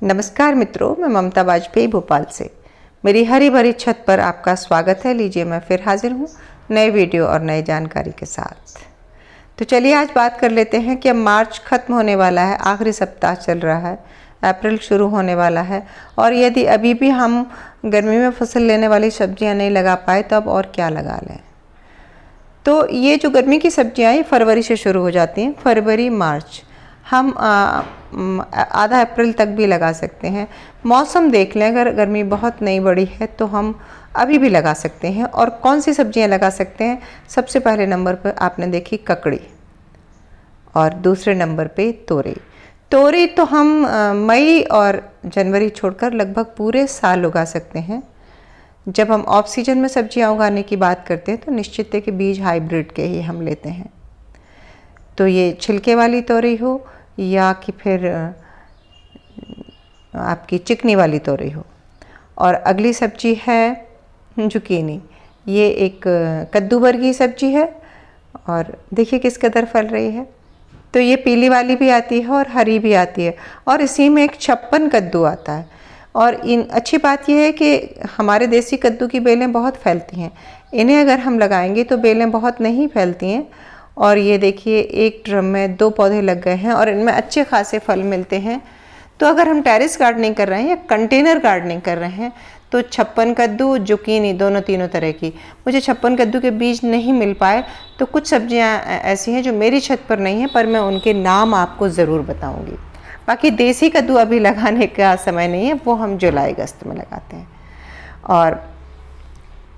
नमस्कार मित्रों, मैं ममता वाजपेयी भोपाल से। मेरी हरी भरी छत पर आपका स्वागत है। लीजिए, मैं फिर हाजिर हूँ नए वीडियो और नई जानकारी के साथ। तो चलिए आज बात कर लेते हैं कि अब मार्च खत्म होने वाला है, आखिरी सप्ताह चल रहा है, अप्रैल शुरू होने वाला है और यदि अभी भी हम गर्मी में फसल लेने वाली सब्जियाँ नहीं लगा पाए तो अब और क्या लगा लें। तो ये जो गर्मी की सब्जियाँ ये फरवरी से शुरू हो जाती हैं। फरवरी मार्च हम आधा अप्रैल तक भी लगा सकते हैं। मौसम देख लें, अगर गर्मी बहुत नहीं बढ़ी है तो हम अभी भी लगा सकते हैं। और कौन सी सब्जियां लगा सकते हैं? सबसे पहले नंबर पर आपने देखी ककड़ी और दूसरे नंबर पे तोरई। तोरई तो हम मई और जनवरी छोड़कर लगभग पूरे साल उगा सकते हैं। जब हम ऑफ सीजन में सब्जियां उगाने की बात करते हैं तो निश्चित है कि बीज हाइब्रिड के ही हम लेते हैं। तो ये छिलके वाली तोरई हो या कि फिर आपकी चिकनी वाली तोरई हो। और अगली सब्जी है जुकीनी। ये एक कद्दू वर्गीय सब्जी है और देखिए किस कदर फल रही है। तो ये पीली वाली भी आती है और हरी भी आती है और इसी में एक 56 कद्दू आता है। और इन अच्छी बात यह है कि हमारे देसी कद्दू की बेलें बहुत फैलती हैं। इन्हें अगर हम लगाएंगे तो बेलें बहुत नहीं फैलती हैं। और ये देखिए एक ड्रम में 2 पौधे लग गए हैं और इनमें अच्छे खासे फल मिलते हैं। तो अगर हम टेरेस गार्डनिंग कर रहे हैं या कंटेनर गार्डनिंग कर रहे हैं तो 56 कद्दू, जुकीनी तीनों तरह की। मुझे 56 कद्दू के बीज नहीं मिल पाए तो कुछ सब्जियां ऐसी हैं जो मेरी छत पर नहीं है, पर मैं उनके नाम आपको ज़रूर बताऊंगी। बाकी देसी कद्दू अभी लगाने का समय नहीं है, वो हम जुलाई अगस्त में लगाते हैं। और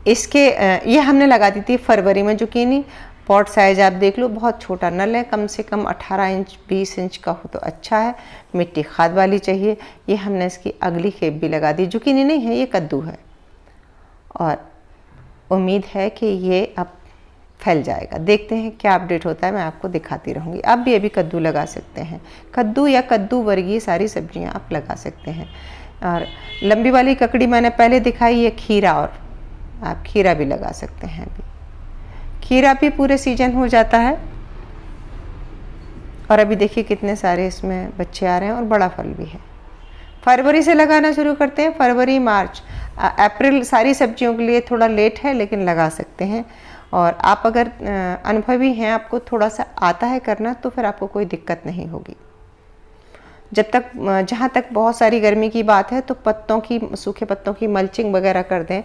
इसके ये हमने लगा दी थी फरवरी में जुकीनी। पॉट साइज आप देख लो, बहुत छोटा नल है, कम से कम 18 इंच 20 इंच का हो तो अच्छा है। मिट्टी खाद वाली चाहिए। ये हमने इसकी अगली खेप भी लगा दी। जुकीनी नहीं है, ये कद्दू है और उम्मीद है कि ये अब फैल जाएगा। देखते हैं क्या अपडेट होता है, मैं आपको दिखाती रहूँगी। आप भी अभी कद्दू लगा सकते हैं। कद्दू या कद्दू वर्गीय सारी सब्जियाँ आप लगा सकते हैं। और लंबी वाली ककड़ी मैंने पहले दिखाई, ये खीरा, और आप खीरा भी लगा सकते हैं। अभी खीरा भी पूरे सीजन हो जाता है और अभी देखिए कितने सारे इसमें बच्चे आ रहे हैं और बड़ा फल भी है। फरवरी से लगाना शुरू करते हैं। फरवरी मार्च अप्रैल सारी सब्जियों के लिए थोड़ा लेट है, लेकिन लगा सकते हैं। और आप अगर अनुभवी हैं, आपको थोड़ा सा आता है करना, तो फिर आपको कोई दिक्कत नहीं होगी। जब तक जहाँ तक बहुत सारी गर्मी की बात है तो पत्तों की, सूखे पत्तों की मल्चिंग वगैरह कर दें।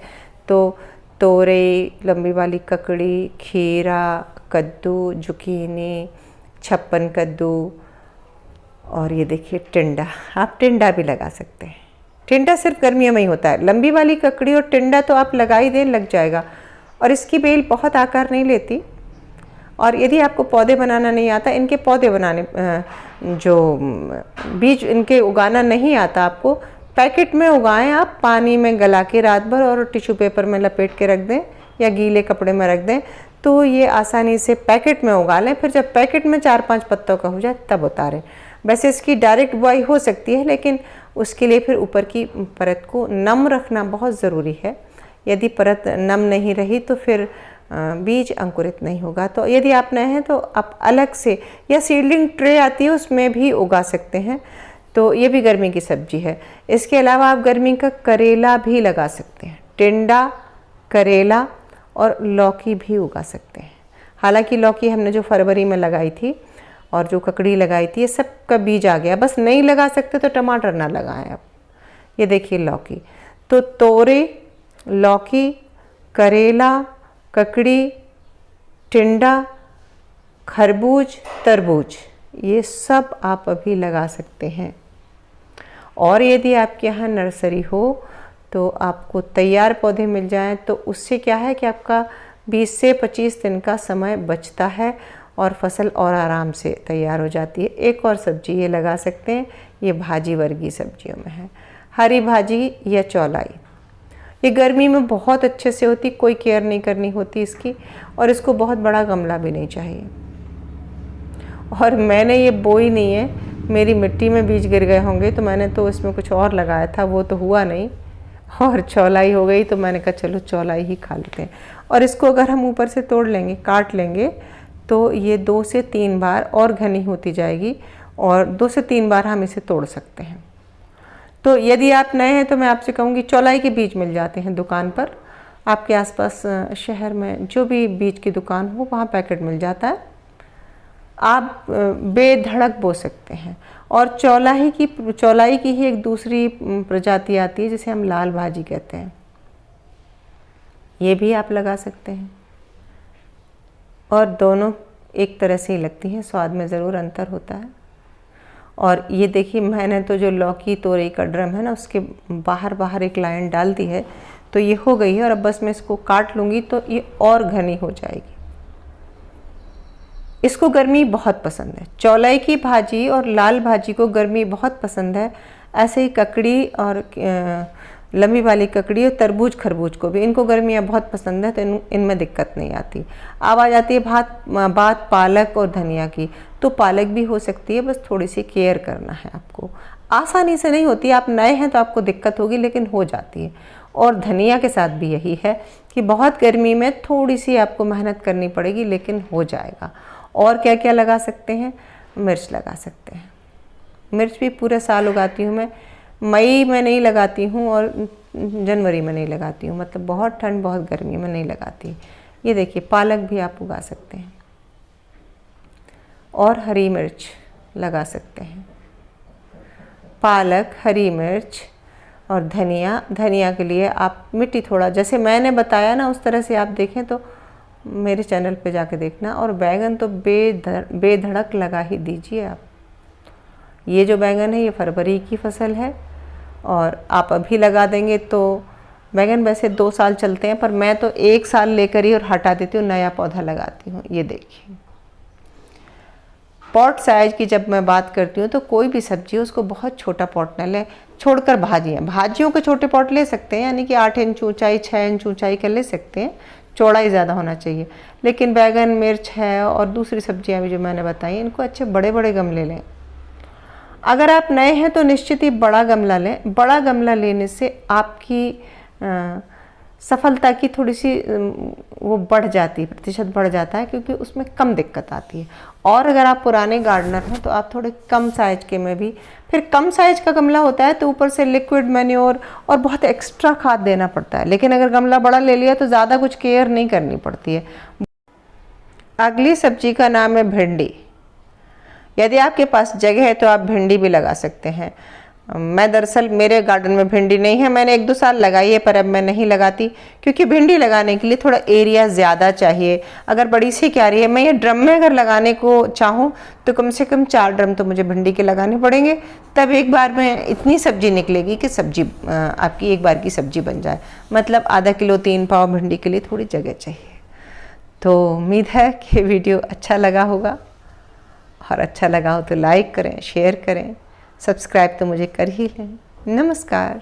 तो तोरई, लंबी वाली ककड़ी, खीरा, कद्दू, जुकीनी, 56 कद्दू और ये देखिए टिंडा। आप टिंडा भी लगा सकते हैं। टिंडा सिर्फ गर्मियों में ही होता है। लंबी वाली ककड़ी और टिंडा तो आप लगा ही दें, लग जाएगा। और इसकी बेल बहुत आकार नहीं लेती। और यदि आपको पौधे बनाना नहीं आता, इनके पौधे बनाने जो बीज इनके उगाना नहीं आता आपको, पैकेट में उगाएं आप, पानी में गला के रात भर और टिश्यू पेपर में लपेट के रख दें या गीले कपड़े में रख दें, तो ये आसानी से पैकेट में उगा लें। फिर जब पैकेट में 4-5 पत्तों का हो जाए तब उतारें। वैसे इसकी डायरेक्ट बुआई हो सकती है, लेकिन उसके लिए फिर ऊपर की परत को नम रखना बहुत ज़रूरी है। यदि परत नम नहीं रही तो फिर बीज अंकुरित नहीं होगा। तो यदि आप नए हैं तो आप अलग से, या सीडलिंग ट्रे आती है उसमें भी उगा सकते हैं। तो ये भी गर्मी की सब्जी है। इसके अलावा आप गर्मी का करेला भी लगा सकते हैं। टिंडा, करेला और लौकी भी उगा सकते हैं। हालांकि लौकी हमने जो फरवरी में लगाई थी और जो ककड़ी लगाई थी, ये सब का बीज आ गया। बस नहीं लगा सकते तो टमाटर ना लगाएं आप। ये देखिए लौकी। तो तोरई, लौकी, करेला, ककड़ी, टिंडा, खरबूज, तरबूज, ये सब आप अभी लगा सकते हैं। और यदि आपके यहाँ नर्सरी हो तो आपको तैयार पौधे मिल जाएं तो उससे क्या है कि आपका 20 से 25 दिन का समय बचता है और फसल और आराम से तैयार हो जाती है। एक और सब्जी ये लगा सकते हैं, ये भाजी वर्गीय सब्जियों में है, हरी भाजी या चौलाई। ये गर्मी में बहुत अच्छे से होती, कोई केयर नहीं करनी होती इसकी, और इसको बहुत बड़ा गमला भी नहीं चाहिए। और मैंने ये बोई नहीं है, मेरी मिट्टी में बीज गिर गए होंगे तो मैंने तो इसमें कुछ और लगाया था, वो तो हुआ नहीं और चौलाई हो गई। तो मैंने कहा चलो चौलाई ही खा लेते हैं। और इसको अगर हम ऊपर से तोड़ लेंगे, काट लेंगे, तो ये 2 से 3 बार और घनी होती जाएगी और 2 से 3 बार हम इसे तोड़ सकते हैं। तो यदि आप नए हैं तो मैं आपसे कहूँगी चौलाई के बीज मिल जाते हैं दुकान पर, आपके आसपास शहर में जो भी बीज की दुकान हो वहाँ पैकेट मिल जाता है, आप बेधड़क बो सकते हैं। और चौलाई की ही एक दूसरी प्रजाति आती है जिसे हम लाल भाजी कहते हैं, ये भी आप लगा सकते हैं। और दोनों एक तरह से ही लगती हैं, स्वाद में ज़रूर अंतर होता है। और ये देखिए, मैंने तो जो लौकी तोरई का ड्रम है ना, उसके बाहर एक लाइन डाल दी है, तो ये हो गई है। और अब बस मैं इसको काट लूँगी तो ये और घनी हो जाएगी। इसको गर्मी बहुत पसंद है, चौलाई की भाजी और लाल भाजी को गर्मी बहुत पसंद है। ऐसे ही ककड़ी और लंबी वाली ककड़ी और तरबूज खरबूज को भी, इनको गर्मियाँ बहुत पसंद है, तो इनमें दिक्कत नहीं आती। अब आ जाती है बात पालक और धनिया की। तो पालक भी हो सकती है, बस थोड़ी सी केयर करना है आपको, आसानी से नहीं होती। आप नए हैं तो आपको दिक्कत होगी, लेकिन हो जाती है। और धनिया के साथ भी यही है कि बहुत गर्मी में थोड़ी सी आपको मेहनत करनी पड़ेगी, लेकिन हो जाएगा। और क्या क्या लगा सकते हैं? मिर्च लगा सकते हैं। मिर्च भी पूरे साल उगाती हूँ मैं, मई में नहीं लगाती हूँ और जनवरी में नहीं लगाती हूँ, मतलब बहुत ठंड बहुत गर्मी में नहीं लगाती। ये देखिए, पालक भी आप उगा सकते हैं और हरी मिर्च लगा सकते हैं। पालक, हरी मिर्च और धनिया के लिए आप मिट्टी थोड़ा, जैसे मैंने बताया ना, उस तरह से आप देखें तो मेरे चैनल पे जाके देखना। और बैंगन तो बेधड़क लगा ही दीजिए आप। ये जो बैंगन है ये फरवरी की फसल है, और आप अभी लगा देंगे तो बैंगन वैसे 2 साल चलते हैं, पर मैं तो 1 साल लेकर ही और हटा देती हूँ, नया पौधा लगाती हूँ। ये देखिए, पॉट साइज की जब मैं बात करती हूँ तो कोई भी सब्जी उसको बहुत छोटा पॉट न लें, छोड़कर भाजियों के छोटे पॉट ले सकते हैं, यानी कि 8 इंच ऊंचाई 6 इंच ऊंचाई का ले सकते हैं, चौड़ाई ज़्यादा होना चाहिए। लेकिन बैगन, मिर्च है और दूसरी सब्जियां भी जो मैंने बताई, इनको अच्छे बड़े बड़े गमले लें। अगर आप नए हैं तो निश्चित ही बड़ा गमला लें। बड़ा गमला लेने से आपकी सफलता की थोड़ी सी वो बढ़ जाती है, प्रतिशत बढ़ जाता है, क्योंकि उसमें कम दिक्कत आती है। और अगर आप पुराने गार्डनर हैं तो आप थोड़े कम साइज के में भी, फिर कम साइज का गमला होता है तो ऊपर से लिक्विड मैन्योर और बहुत एक्स्ट्रा खाद देना पड़ता है। लेकिन अगर गमला बड़ा ले लिया तो ज़्यादा कुछ केयर नहीं करनी पड़ती है। अगली सब्जी का नाम है भिंडी। यदि आपके पास जगह है तो आप भिंडी भी लगा सकते हैं। मैं दरअसल मेरे गार्डन में भिंडी नहीं है, मैंने 1-2 साल लगाई है, पर अब मैं नहीं लगाती, क्योंकि भिंडी लगाने के लिए थोड़ा एरिया ज़्यादा चाहिए। अगर बड़ी सी क्यारी है, मैं ये ड्रम में अगर लगाने को चाहूँ तो कम से कम 4 ड्रम तो मुझे भिंडी के लगाने पड़ेंगे, तब एक बार में इतनी सब्जी निकलेगी कि सब्जी आपकी एक बार की सब्जी बन जाए। मतलब आधा किलो 3 पाव भिंडी के लिए थोड़ी जगह चाहिए। तो उम्मीद है कि वीडियो अच्छा लगा होगा, और अच्छा लगा हो तो लाइक करें, शेयर करें, सब्सक्राइब तो मुझे कर ही लें। नमस्कार।